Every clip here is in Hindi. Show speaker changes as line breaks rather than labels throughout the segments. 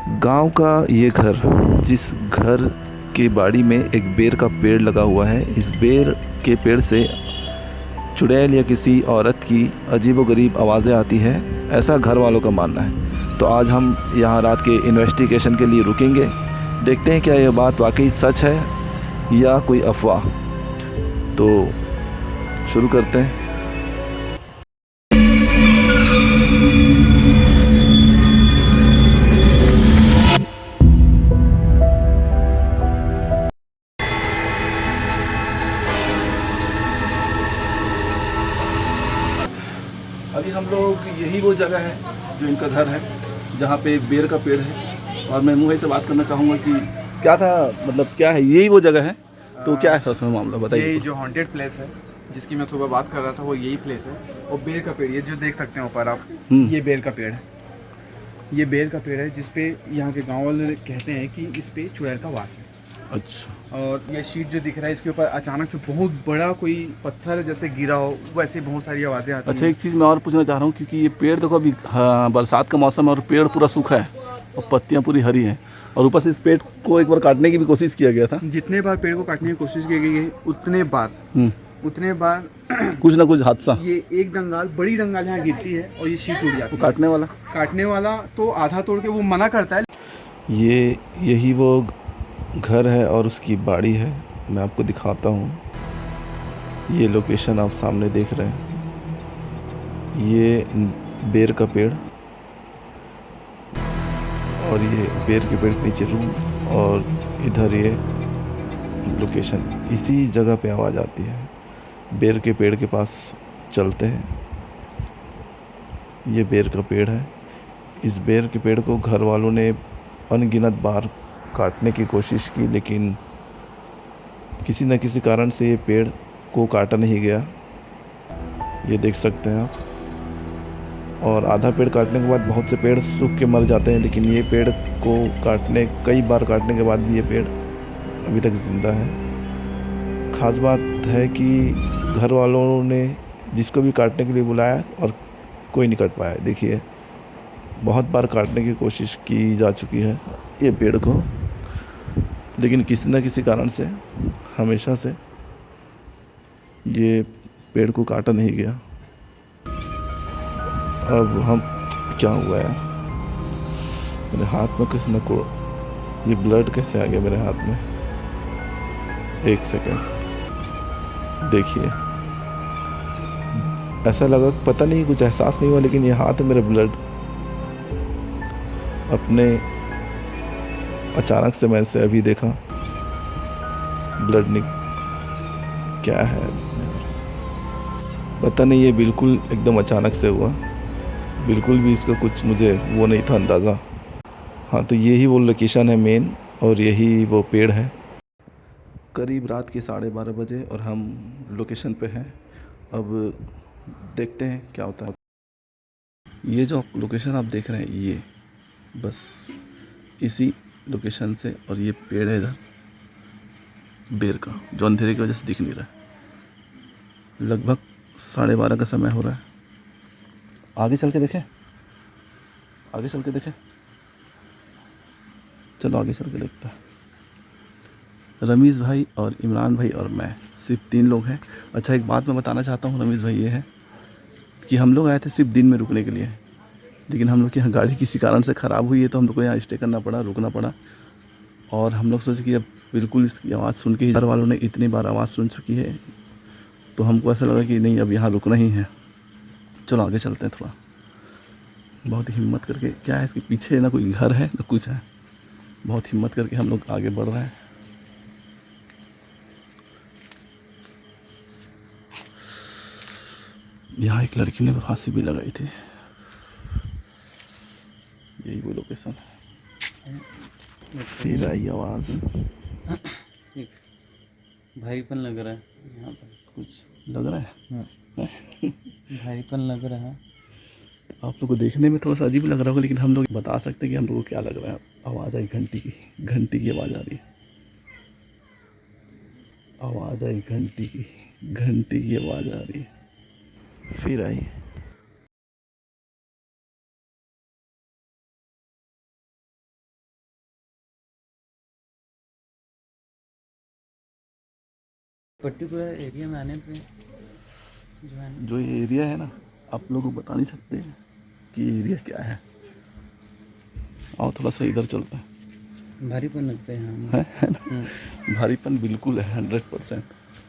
गांव का ये घर, जिस घर की बाड़ी में एक बेर का पेड़ लगा हुआ है, इस बेर के पेड़ से चुड़ैल या किसी औरत की अजीबोगरीब आवाज़ें आती हैं, ऐसा घर वालों का मानना है। तो आज हम यहाँ रात के इन्वेस्टिगेशन के लिए रुकेंगे, देखते हैं क्या यह बात वाकई सच है या कोई अफवाह। तो शुरू करते हैं। अभी हम लोग, यही वो जगह है जो इनका घर है, जहाँ पे एक बेर का पेड़ है। और मैं मुँह से बात करना चाहूँगा कि क्या था, मतलब क्या है, यही वो जगह है। तो क्या है उसमें मामला, बताइए।
यही जो हॉन्टेड प्लेस है जिसकी मैं सुबह बात कर रहा था, वो यही प्लेस है। और बेर का पेड़, ये जो देख सकते हैं ऊपर आप, ये बेर का पेड़ है। ये बेर का पेड़ है जिसपे यहाँ के गाँव वाले कहते हैं कि इस पे चुड़ैल का वास है।
अच्छा।
और ये शीट जो दिख रहा है, इसके ऊपर अचानक से बहुत बड़ा कोई पत्थर जैसे गिरा हो, वैसे बहुत सारी आवाज़ें आती
अच्छा,
हैं।
एक चीज़ मैं और पूछना चाह रहा हूँ, क्योंकि ये पेड़ देखो अभी, हाँ, बरसात का मौसम है और पेड़ पूरा सूखा है और पत्तियाँ पूरी हरी हैं, और ऊपर से इस पेड़ को एक बार काटने की भी कोशिश किया गया था।
जितने बार पेड़ को काटने की कोशिश की गई है, उतने बार
कुछ ना कुछ हादसा।
ये एक डंगाल, बड़ी डंगाल यहाँ गिरती है और ये शीट टूट जाती
वो
है।
काटने वाला
तो आधा तोड़ के वो मना करता है।
यही वो घर है और उसकी बाड़ी है। मैं आपको दिखाता हूँ, ये लोकेशन आप सामने देख रहे हैं, ये बेर का पेड़, और ये बेर के पेड़ के नीचे रूम, और इधर ये लोकेशन। इसी जगह पे आवाज़ आती है। बेर के पेड़ के पास चलते हैं। ये बेर का पेड़ है। इस बेर के पेड़ को घर वालों ने अनगिनत बार काटने की कोशिश की, लेकिन किसी न किसी कारण से ये पेड़ को काटा नहीं गया। ये देख सकते हैं आप। और आधा पेड़ काटने के बाद बहुत से पेड़ सूख के मर जाते हैं, लेकिन ये पेड़ को कई बार काटने के बाद भी ये पेड़ अभी तक ज़िंदा है। ख़ास बात है कि घर वालों ने जिसको भी काटने के लिए बुलाया और कोई नहीं काट पाया। देखिए, बहुत बार काटने की कोशिश की जा चुकी है ये पेड़ को, लेकिन किसी न किसी कारण से हमेशा से ये पेड़ को काटा नहीं गया। अब हम, क्या हुआ है मेरे हाथ में, किसी न को ये ब्लड कैसे आ गया मेरे हाथ में। एक सेकंड, देखिए, ऐसा लगा, पता नहीं, कुछ एहसास नहीं हुआ, लेकिन ये हाथ में मेरा ब्लड अपने अचानक से, मैंने अभी देखा ब्लड क्या है, पता नहीं, ये बिल्कुल एकदम अचानक से हुआ। बिल्कुल भी इसका कुछ मुझे वो नहीं था अंदाज़ा। हाँ, तो यही वो लोकेशन है मेन, और यही वो पेड़ है। करीब रात के 12:30 बजे और हम लोकेशन पे हैं। अब देखते हैं क्या होता है। ये जो लोकेशन आप देख रहे हैं, ये बस इसी लोकेशन से, और ये पेड़ है इधर बेर का, जो अंधेरे की वजह से दिख नहीं रहा है। लगभग 12:30 का समय हो रहा है। आगे चल के देखें, आगे चल के देखें, चलो आगे चल के देखते हैं। रमीज़ भाई और इमरान भाई और मैं, सिर्फ 3 लोग हैं। अच्छा, एक बात मैं बताना चाहता हूँ रमीज़ भाई, ये है कि हम लोग आए थे सिर्फ दिन में रुकने के लिए, लेकिन हम लोग की यहाँ गाड़ी किसी कारण से ख़राब हुई है, तो हम लोग को यहाँ स्टे करना पड़ा, रुकना पड़ा। और हम लोग सोचे कि अब बिल्कुल इसकी आवाज़ सुन के ही, घर वालों ने इतनी बार आवाज़ सुन चुकी है, तो हमको ऐसा लगा कि नहीं, अब यहाँ रुकना ही है। चलो आगे चलते हैं थोड़ा। बहुत हिम्मत करके, क्या है इसके पीछे, ना कोई घर है ना कुछ है, बहुत हिम्मत करके हम लोग आगे बढ़ रहे हैं। यहाँ एक लड़की ने फांसी भी लगाई थी। यही वो लोकेशन है। फिर आई आवाज़।
भारीपन लग रहा है यहाँ पर,
कुछ लग रहा है।
भारीपन लग रहा है।
आप लोग को देखने में थोड़ा सा अजीब लग रहा होगा, लेकिन हम लोग बता सकते हैं कि हम लोग को क्या लग रहा है। आवाज़ आई घंटी की, घंटी की आवाज़ आ रही है। आवाज़ आई घंटी की, घंटी की आवाज़ आ रही है। फिर आई।
पर्टिकुलर एरिया में आने पे जो है ना,
जो ये एरिया है ना, आप लोगों को बता नहीं सकते कि ये एरिया क्या है। आओ थोड़ा सा इधर चलते हैं।
भारीपन लगता है यहाँ
है ना, भारीपन बिल्कुल है 100%।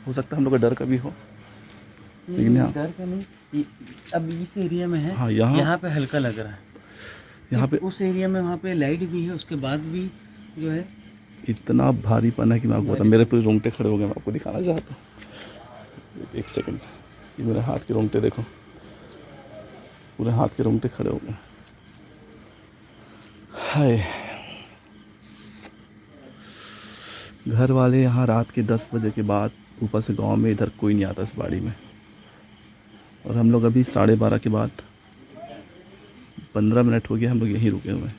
हो सकता है हम लोग का डर का भी हो, लेकिन यहाँ
डर का नहीं, अब इस एरिया में है।
हाँ, यहाँ
पे हल्का लग रहा है।
यहाँ पे
उस एरिया में वहाँ पे लाइट भी है, उसके बाद भी जो है
इतना भारीपन है कि मैं आपको बता, मेरे पूरे रोंगटे खड़े हो गए। मैं आपको दिखाना चाहता हूँ, एक सेकंड। ये मेरे हाथ के रोंगटे देखो, पूरे हाथ के रोंगटे खड़े हो गए। हाय, घर वाले यहाँ रात के 10 बजे के बाद ऊपर से गांव में इधर कोई नहीं आता इस बाड़ी में, और हम लोग अभी 12:30 के बाद 15 मिनट हो गया हम लोग यहीं रुके हुए हैं।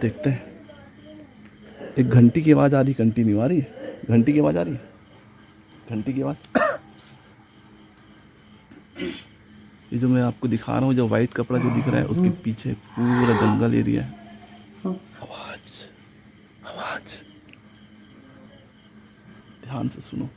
देखते हैं। एक घंटी की आवाज़ आ रही, कंटिन्यू आ रही है। घंटी की आवाज़ आ रही है, घंटी की आवाज़। ये जो मैं आपको दिखा रहा हूँ, जो वाइट कपड़ा जो दिख रहा है, उसके पीछे पूरा जंगल एरिया है। आवाज़, आवाज़, ध्यान से सुनो।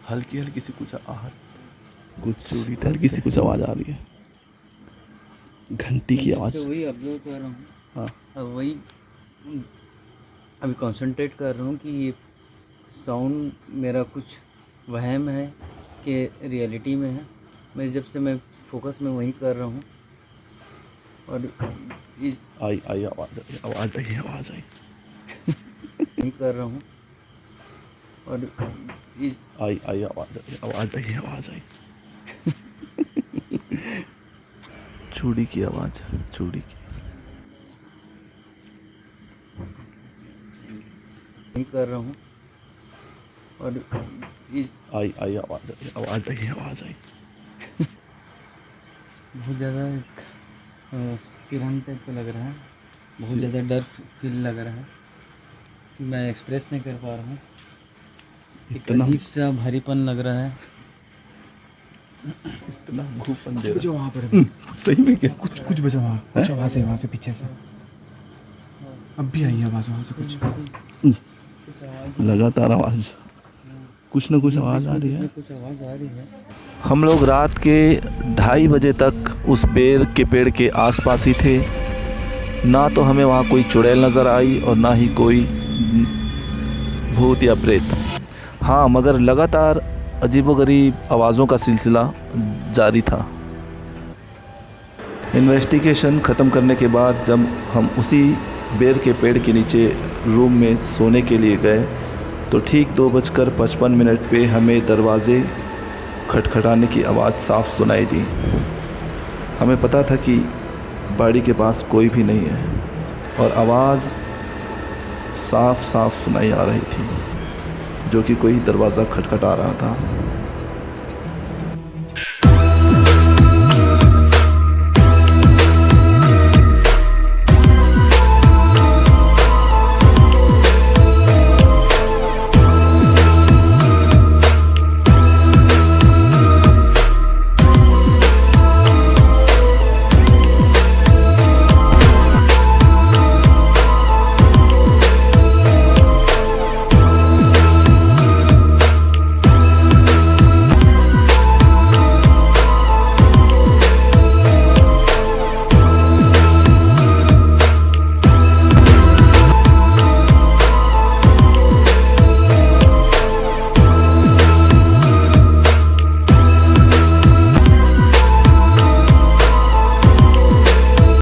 हल्की हल्की सी कुछ आहट, कुछ हल्की सी कुछ आवाज़ आ रही है, घंटी की आवाज़।
तो वही ऑब्जर्व कर रहा हूँ।
हाँ,
अब वही अभी कंसंट्रेट कर रहा हूँ कि ये साउंड मेरा कुछ वहम है कि रियलिटी में है। मैं जब से मैं फोकस में वही कर रहा हूँ, और
आई आई आवाज़ आई, आवाज़ आई, आवाज़ आई,
वही कर रहा हूँ, और
आई आई आवाज़ आई, आवाज़ आई, आवाज़ आई। चूड़ी की आवाज़, चूड़ी की।
वही कर रहा हूँ, और
आई आई आवाज़ आई, आवाज़ आई, आवाज़ आई।
बहुत ज़्यादा फिरन टाइप का लग रहा है, बहुत ज़्यादा डर फील लग रहा है। मैं एक्सप्रेस नहीं कर पा रहा हूँ,
इतना
अजीब सा भारीपन लग रहा है।
इतना भूपन दे
जो
रहा
वहाँ पर अभी
सही में क्या?
कुछ बचा वहाँ, कुछ आवाज़ है वहाँ से पीछे से। अब भी आई आवाज़ वहाँ से कुछ।
लगातार आवाज़, कुछ ना कुछ आवाज़ आ रही है।
कुछ आवाज़ आ रही है।
हम लोग रात के 2:30 बजे तक उस बेर के पेड़ के आसपास ही थे। ना तो हमें वहाँ कोई चुड़ैल नज़र आई और ना ही कोई भूत या प्रेत। हाँ, मगर लगातार अजीबोगरीब आवाज़ों का सिलसिला जारी था। इन्वेस्टिगेशन ख़त्म करने के बाद जब हम उसी बेर के पेड़ के नीचे रूम में सोने के लिए गए तो ठीक 2:55 पे हमें दरवाज़े खटखटाने की आवाज़ साफ सुनाई दी। हमें पता था कि बाड़ी के पास कोई भी नहीं है और आवाज़ साफ साफ सुनाई आ रही थी, जो कि कोई दरवाज़ा खटखटा रहा था।